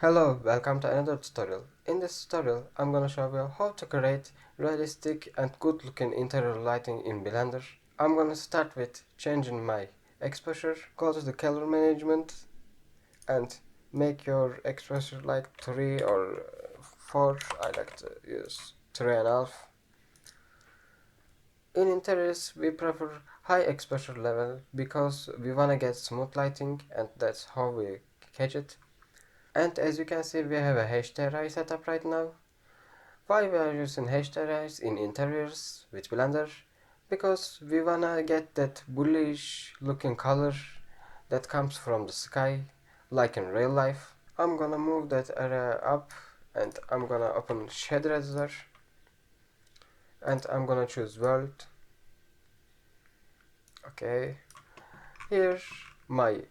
Hello, welcome to another tutorial. In this tutorial, I'm gonna show you how to create realistic and good looking interior lighting in Blender. I'm gonna start with changing my exposure, go to the color management and make your exposure like 3 or 4. I like to use 3.5. In interiors, we prefer high exposure level because we wanna get smooth lighting and that's how we catch it. And as you can see, we have a HDRI setup right now. Why we are using HDRIs in interiors with Blender? Because we wanna get that bullish looking color that comes from the sky, like in real life. I'm gonna move that area up and I'm gonna open Shade Razor and I'm gonna choose World. Okay, here's my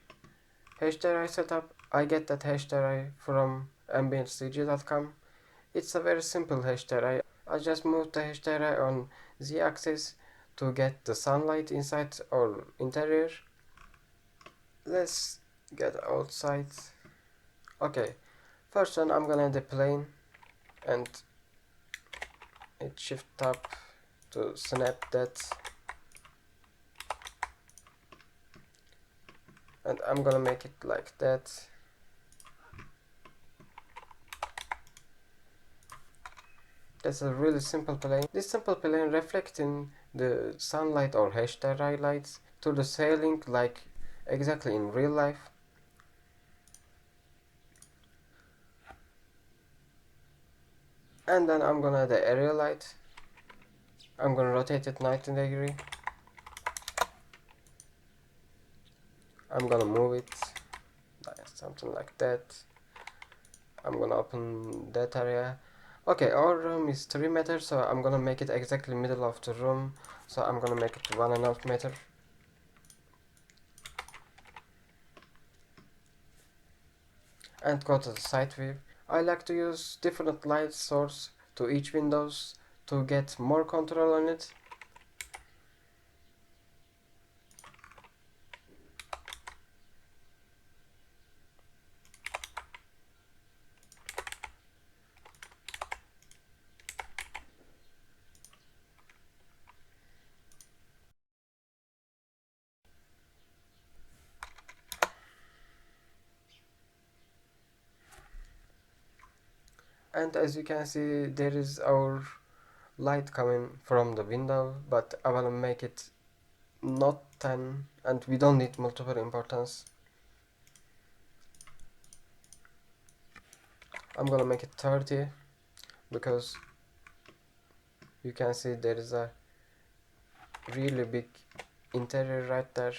HDRI setup. I get that HDRI from ambientcg.com. It's a very simple HDRI. I just moved the HDRI on Z-axis to get the sunlight inside our interior. Let's get outside. Okay, first one I'm gonna add a plane and hit shift tab to snap that. And I'm gonna make it like that. That's a really simple plane. This simple plane reflecting the sunlight or HDRI lights to the ceiling like exactly in real life. And then I'm gonna add the area light. I'm gonna rotate it 90 degree. I'm gonna move it something like that. I'm gonna open that area. Okay, our room is 3 meters, so I'm gonna make it exactly middle of the room. So I'm gonna make it 1.5 meter. And go to the side view. I like to use different light source to each windows to get more control on it. And as you can see, there is our light coming from the window, but I wanna make it not 10 and we don't need multiple importance. I'm gonna make it 30 because you can see there is a really big interior right there.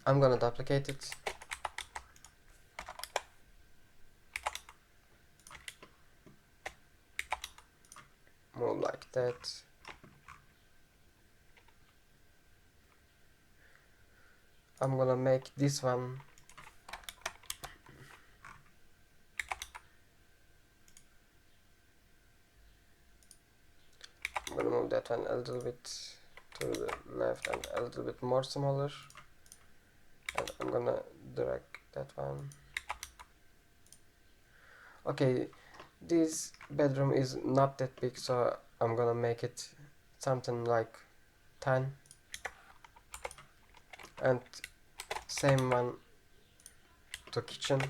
I'm gonna duplicate it. Move like that. I'm gonna make this one I'm gonna move that one a little bit to the left and a little bit more smaller, and I'm gonna drag that one. Okay, this bedroom is not that big, so I'm gonna make it something like 10, and same one to kitchen.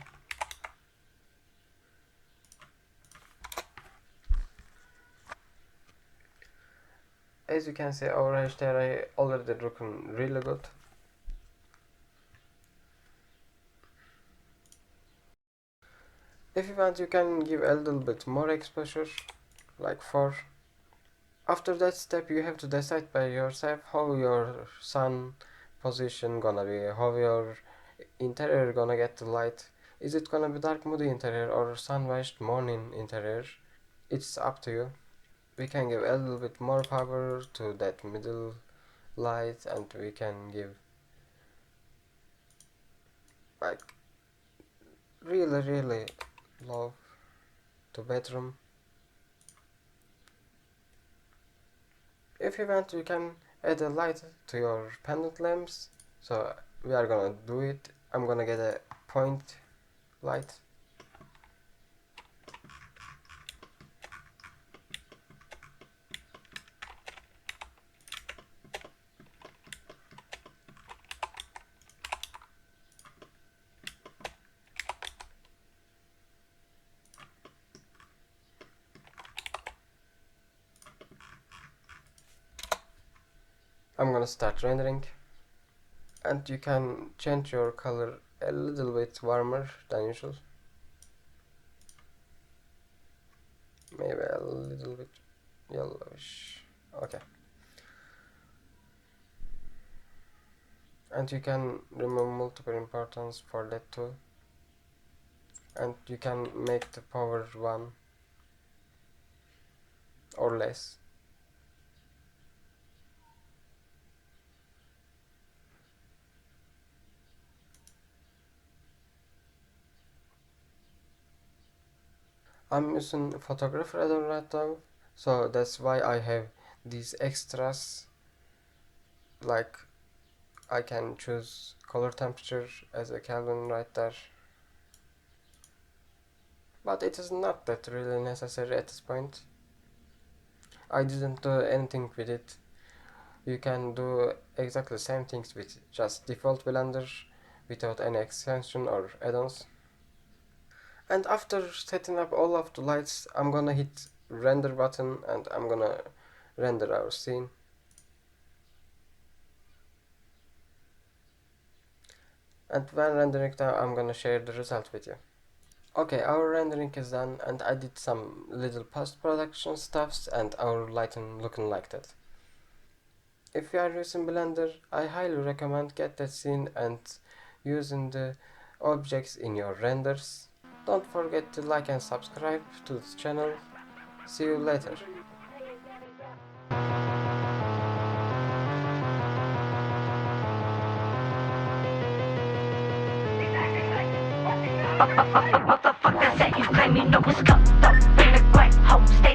As you can see, our HDRI already looking really good. If you want, you can give a little bit more exposure, like 4. After that step, you have to decide by yourself how your sun position gonna be, how your interior gonna get the light. Is it gonna be dark moody interior or sunwashed morning interior? It's up to you. We can give a little bit more power to that middle light, and we can give like really low to bedroom. If you want, you can add a light to your pendant lamps So we are gonna do it. I'm gonna get a point light. I'm gonna start rendering, and you can change your color a little bit warmer than usual, maybe a little bit yellowish. Okay, and you can remove multiple importance for that too, and you can make the power 1 or less. I'm using photographer add-on right now, so that's why I have these extras, like I can choose color temperature as a Kelvin right there, but it is not that really necessary at this point. I didn't do anything with it. You can do exactly the same things with just default Blender without any extension or add-ons. And after setting up all of the lights, I'm gonna hit render button and I'm gonna render our scene. And when rendering now, I'm gonna share the result with you. Okay, our rendering is done, and I did some little post-production stuffs, and our lighting looking like that. If you are using Blender, I highly recommend get that scene and using the objects in your renders. Don't forget to like and subscribe to this channel. See you later. Motherfuckers that you claim you know what's up, in the great home state.